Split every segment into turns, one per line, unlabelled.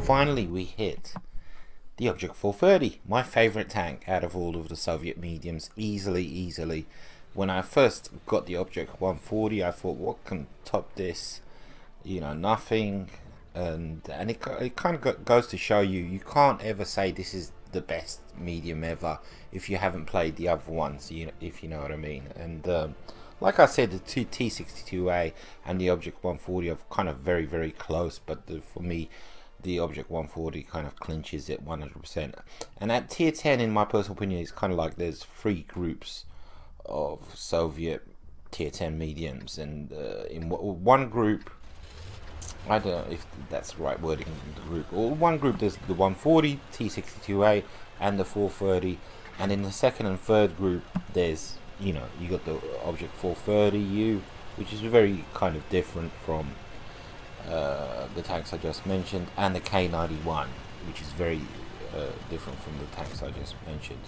Finally we hit the Object 430, my favorite tank out of all of the Soviet mediums, easily. When I first got the Object 140, I thought, what can top this? You know, nothing. And it kind of goes to show you can't ever say this is the best medium ever if you haven't played the other ones, if you know what I mean. And like I said, the two T62A and the Object 140 are kind of very close, but for me the Object 140 kind of clinches it 100%. And at tier 10, in my personal opinion, it's kind of like there's three groups of Soviet tier 10 mediums, and in one group, I don't know if that's the right wording, the group, or one group there's the 140, T62A and the 430, and in the second and third group there's, you got the Object 430U, which is very kind of different from the tanks I just mentioned, and the K91, which is very different from the tanks I just mentioned.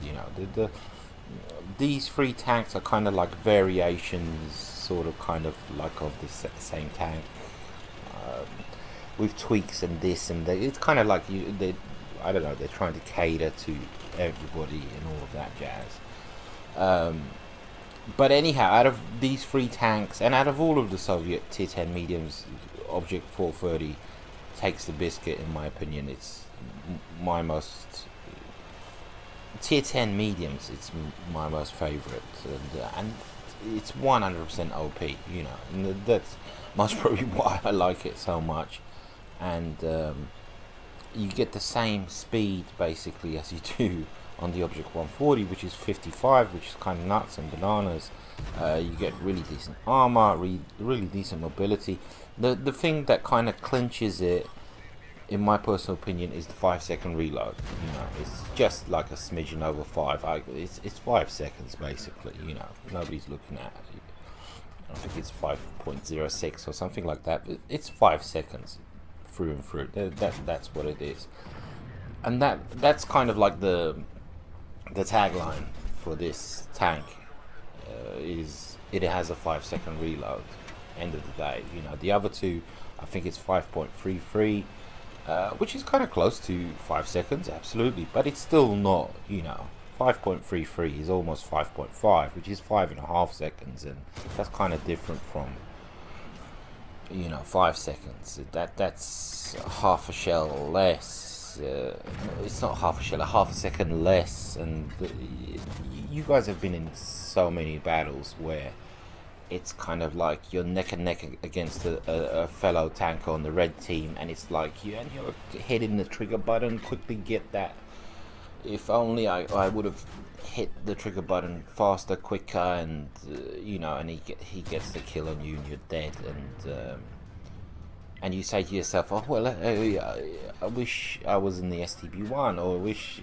These three tanks are kind of like variations, sort of kind of like of the same tank, with tweaks and this and that. It's kind of like I don't know, they're trying to cater to everybody and all of that jazz. But anyhow, out of these three tanks, and out of all of the Soviet tier 10 mediums, Object 430 takes the biscuit, in my opinion. It's my most tier 10 mediums. It's my most favorite, and it's 100% OP. And that's most probably why I like it so much. And you get the same speed basically as you do on the Object 140, which is 55, which is kind of nuts and bananas. You get really decent armor, really decent mobility. The thing that kind of clinches it, in my personal opinion, is the 5-second reload. It's just like a smidgen over 5. It's 5 seconds basically. Nobody's looking at it. I think it's 5.06 or something like that. It's 5 seconds through and through. That's what it is, and that's kind of like the tagline for this tank. Is it has a 5-second reload. End of the day, the other two, I think it's 5.33, which is kind of close to 5 seconds, absolutely, but it's still not. 5.33 is almost 5.5, which is 5.5 seconds, and that's kind of different from 5 seconds. That's half a shell less. It's not half a shell, half a second less. And you guys have been in so many battles where it's kind of like you're neck and neck against a fellow tanker on the red team, and it's like you're hitting the trigger button, quickly get that. If only I would have hit the trigger button faster, quicker, and and he gets the kill on you and you're dead, and you say to yourself, oh well, I wish I was in the STB1, or I wish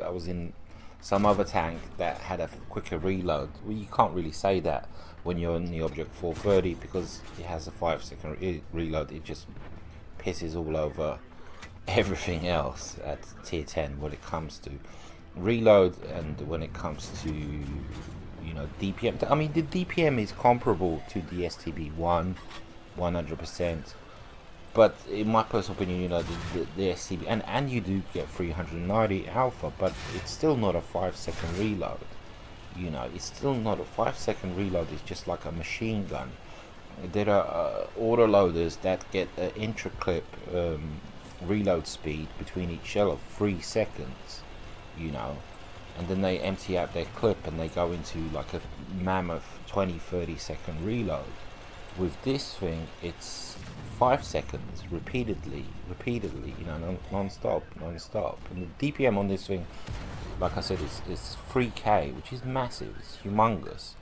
I was in some other tank that had a quicker reload. Well, you can't really say that when you're in the Object 430, because it has a 5-second reload. It just pisses all over everything else at tier 10 when it comes to reload, and when it comes to DPM. I mean, the DPM is comparable to the STB1 100%, but in my personal opinion, the STB, and you do get 390 alpha, but it's still not a 5-second reload. It's still not a 5-second reload. It's just like a machine gun. There are autoloaders that get an intra-clip reload speed between each shell of 3 seconds, and then they empty out their clip and they go into like a mammoth 20-30 second reload. With this thing, it's 5 seconds repeatedly, non-stop. And the DPM on this thing, like I said, is 3k, which is massive. It's humongous.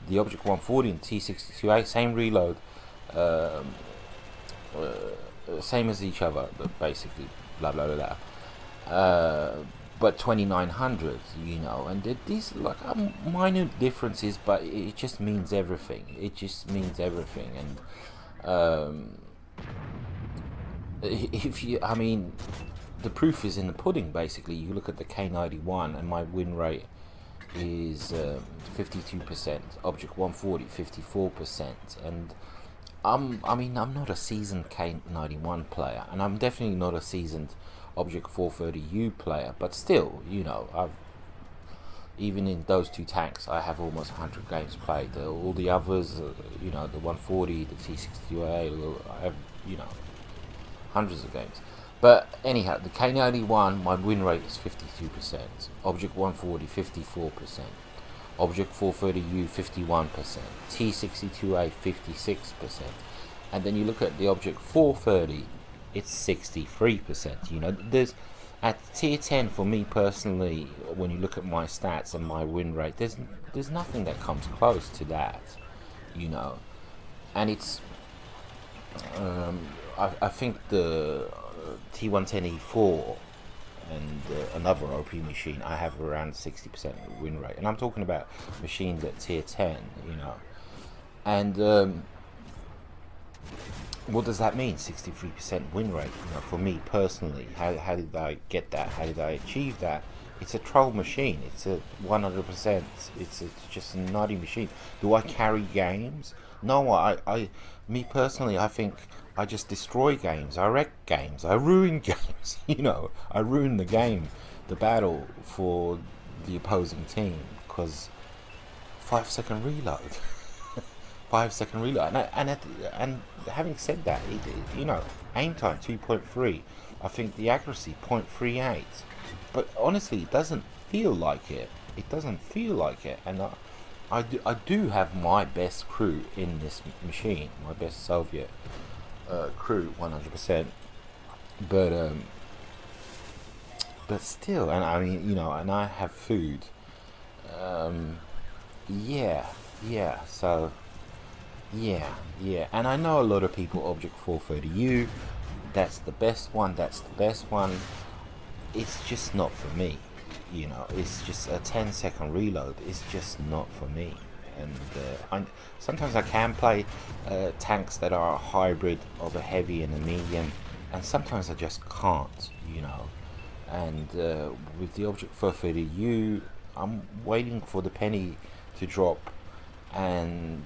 The Object 140 and T62A, same reload, same as each other, but basically blah blah blah. But 2900, and these like minute differences, but it just means everything. And the proof is in the pudding. Basically, you look at the K91, and my win rate is 52%. Object 140, 54%, and I mean, I'm not a seasoned K91 player, and I'm definitely not a seasoned Object 430U player. But still, you know, I've even in those two tanks, I have almost 100 games played. All the others, you know, the 140, the T62A, I have, you know, hundreds of games. But anyhow, the K91, my win rate is 52%. Object 140, 54%. Object 430U, 51%. T62A, 56%. And then you look at the Object 430, it's 63%. You know, there's at tier 10 for me personally. When you look at my stats and my win rate, there's nothing that comes close to that. You know, and it's I think the T110E4 and another OP machine, I have around 60% win rate, and I'm talking about machines at tier 10, you know. And what does that mean? 63% win rate. You know, for me personally, how did I get that? How did I achieve that? It's a troll machine. It's a 100%. It's just a nutty machine. Do I carry games? No, me personally, I think I just destroy games. I wreck games. I ruin games. You know, I ruin the game, the battle for the opposing team because 5 second reload. 5 second reload. And having said that, you know, aim time 2.3. I think the accuracy 0.38. But honestly, it doesn't feel like it. It doesn't feel like it. And I do have my best crew in this machine, my best Soviet crew, 100%. But still, and I mean, you know, and I have food. Yeah, yeah. So yeah. And I know a lot of people Object 430U. That's the best one. That's the best one. It's just not for me. You know, it's just a 10-second reload. It's just not for me. And sometimes I can play tanks that are a hybrid of a heavy and a medium, and sometimes I just can't. You know, and with the Object 430U, I'm waiting for the penny to drop, and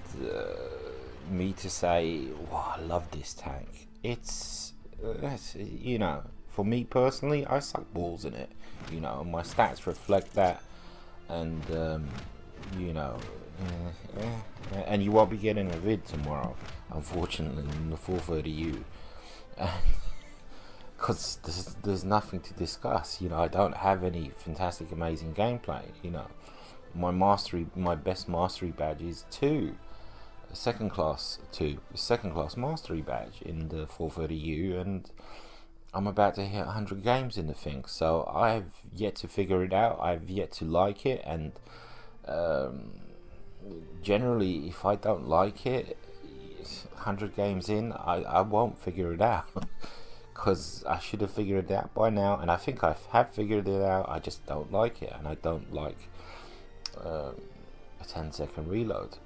me to say, "Wow, I love this tank." It's you know, for me personally, I suck balls in it. You know, my stats reflect that, and you know, and you won't be getting a vid tomorrow, unfortunately, in the 430U, because there's nothing to discuss. You know, I don't have any fantastic, amazing gameplay. You know, my best mastery badge is 2. Second class mastery badge in the 430U, and I'm about to hit 100 games in the thing, so I've yet to figure it out. I've yet to like it, and generally, if I don't like it, 100 games in, I won't figure it out. Because I should have figured it out by now, and I think I have figured it out. I just don't like it, and I don't like a 10-second reload.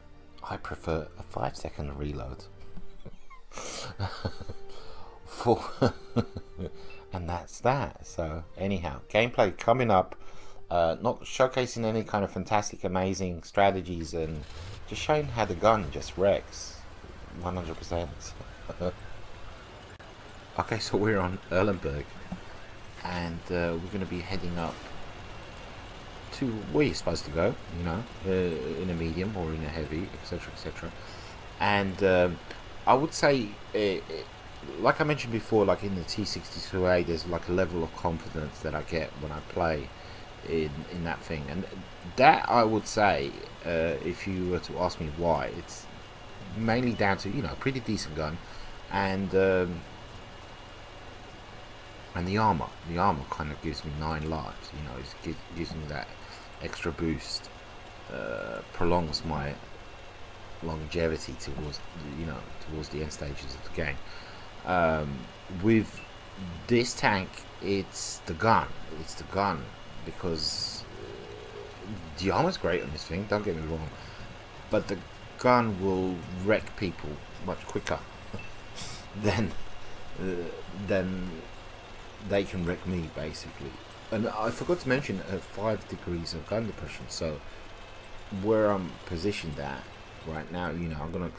I prefer a 5-second reload. And that's that. So anyhow, gameplay coming up. Not showcasing any kind of fantastic, amazing strategies, and just showing how the gun just wrecks 100%. Okay, so we're on Erlenberg, and we're going to be heading up to where you're supposed to go, you know, in a medium or in a heavy, etc, etc. And I would say, like I mentioned before, like in the T62A, there's like a level of confidence that I get when I play in that thing, and that I would say, if you were to ask me why, it's mainly down to, you know, a pretty decent gun, and the armor. The armor kind of gives me 9 lives. You know, it gives me that extra boost, prolongs my longevity towards, you know, towards the end stages of the game. With this tank, it's the gun. It's the gun, because the armor's great on this thing. Don't get me wrong, but the gun will wreck people much quicker than they can wreck me, basically. And I forgot to mention 5 degrees of gun depression. So where I'm positioned at, right now, you know, I'm gonna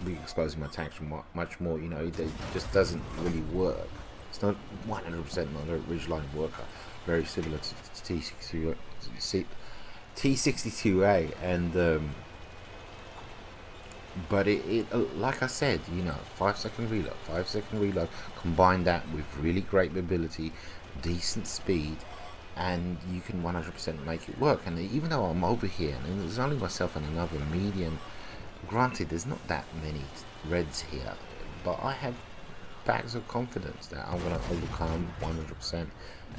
be exposing my tanks much more. You know, it just doesn't really work. It's not 100% not a ridgeline worker. Very similar to T62A, and but like I said, you know, 5-second reload, 5-second reload. Combine that with really great mobility, decent speed, and you can 100% make it work. And even though I'm over here, and there's only myself and another medium, granted, there's not that many reds here, but I have bags of confidence that I'm going to overcome 100%,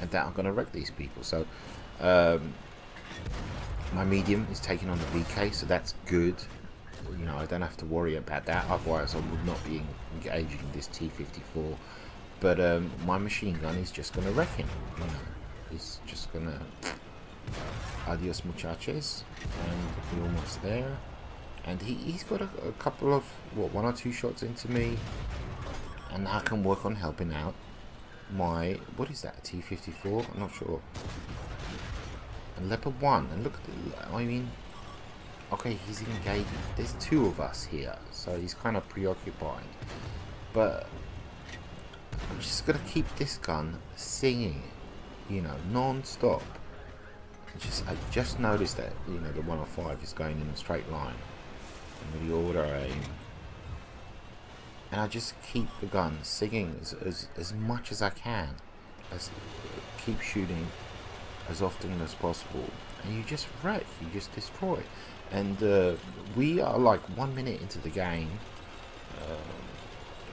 and that I'm going to wreck these people. So, my medium is taking on the VK, so that's good. You know, I don't have to worry about that, otherwise I would not be engaging this T54. But my machine gun is just going to wreck him. You know, it's just going to adios muchachos, and we're almost there. And he's got a couple of, what, 1 or 2 shots into me, and I can work on helping out my, what is that, T54? I'm not sure. And Leopard 1, and look at the, I mean, okay, he's engaging. There's 2 of us here, so he's kind of preoccupied. But I'm just gonna keep this gun singing, you know, non-stop. I just noticed that, you know, the 105 is going in a straight line, and with the auto aim, and I just keep the gun singing as much as I can, keep shooting as often as possible, and you just wreck, you just destroy. And we are like 1 minute into the game,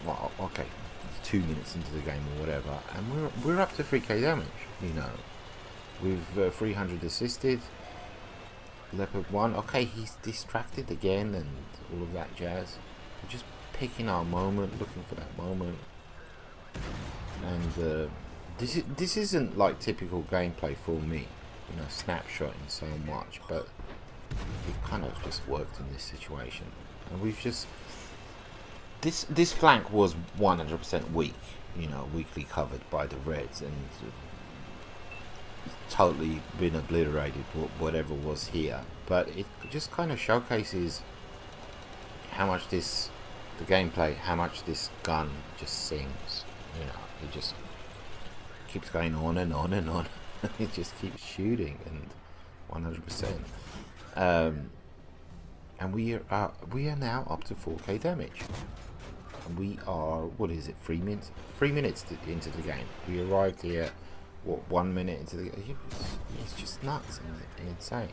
well, okay, 2 minutes into the game or whatever, and we're up to 3k damage, you know, with 300 assisted. Leopard 1, okay, he's distracted again and all of that jazz. We're just picking our moment, looking for that moment, and this isn't like typical gameplay for me, you know, snapshotting so much, but it kind of just worked in this situation. And we've just, this flank was 100% weak, you know, weakly covered by the reds, and totally been obliterated whatever was here. But it just kind of showcases how much the gameplay, how much this gun just sings, you know. It just keeps going on and on and on. It just keeps shooting, and 100%. And we are now up to 4k damage, and we are, what is it, 3 minutes into the game. We arrived here, what, 1 minute into the game. It's just nuts and insane.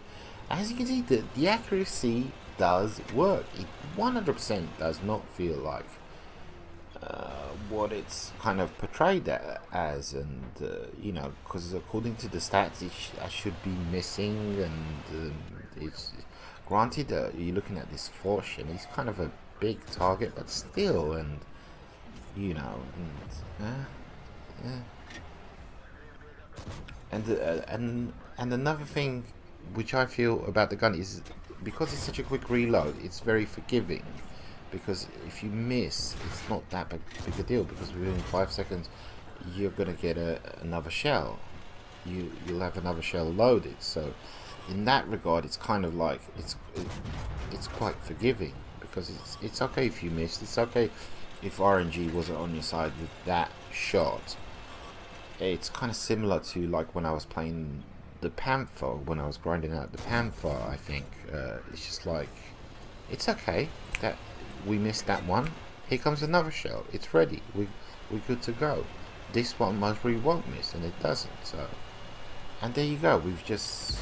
As you can see, the accuracy does work. It 100% does not feel like what it's kind of portrayed as, and you know, because according to the stats, I should be missing, and it's granted you're looking at this Foch, and he's kind of a big target, but still, and you know, and another thing which I feel about the gun is, because it's such a quick reload, it's very forgiving. Because if you miss, it's not that big a deal, because within 5 seconds you're gonna get another shell. You'll have another shell loaded. So in that regard, it's kind of like it's quite forgiving, because it's okay if you missed. It's okay if RNG wasn't on your side with that shot. It's kind of similar to like when I was playing the Panther, when I was grinding out the Panther. I think it's just like, it's okay that we missed that one. Here comes another shell. It's ready. We're good to go. This one most probably won't miss, and it doesn't. So, and there you go. We've just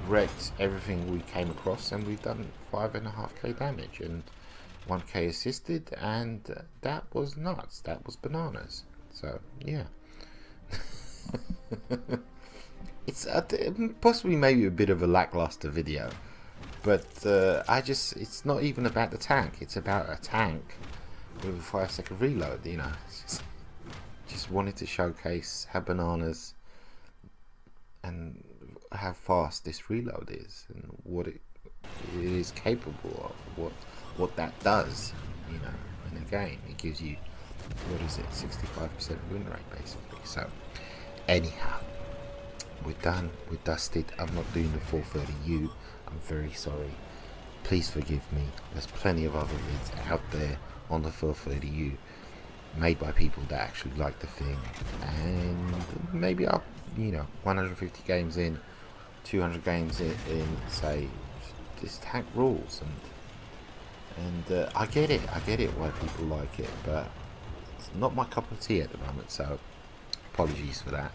wrecked everything we came across, and we've done 5.5k damage and 1k assisted, and that was nuts. That was bananas. So yeah. It's possibly maybe a bit of a lackluster video, but it's not even about the tank. It's about a tank with a 5-second reload, you know. Just wanted to showcase how bananas and how fast this reload is, and what it is capable of, what that does, you know, in a game. It gives you, what is it, 65% win rate basically. So anyhow, we're done, we're dusted. I'm not doing the 430U, I'm very sorry. please forgive me. There's plenty of other vids out there on the 430U made by people that actually like the thing, and maybe I'll, 150 games in, 200 games in say this tank rules, and I get it why people like it, but it's not my cup of tea at the moment, so apologies for that.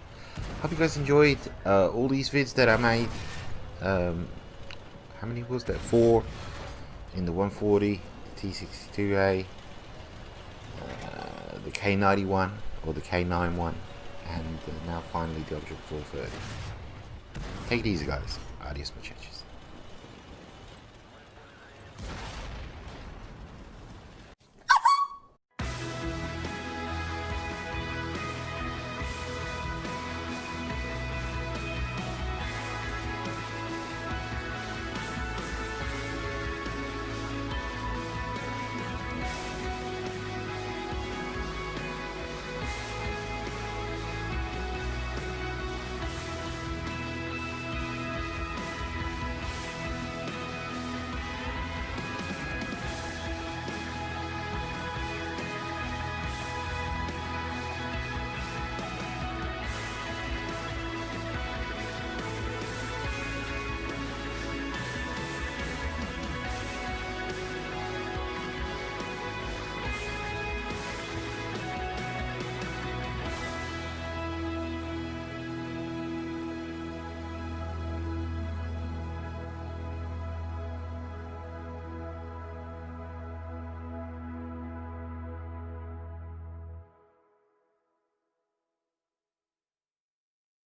Hope you guys enjoyed all these vids that I made. How many was that? 4 in the 140, T62A, the K91 or the K91, and now finally the Object 430. Take it easy, guys. Adios, muchachos.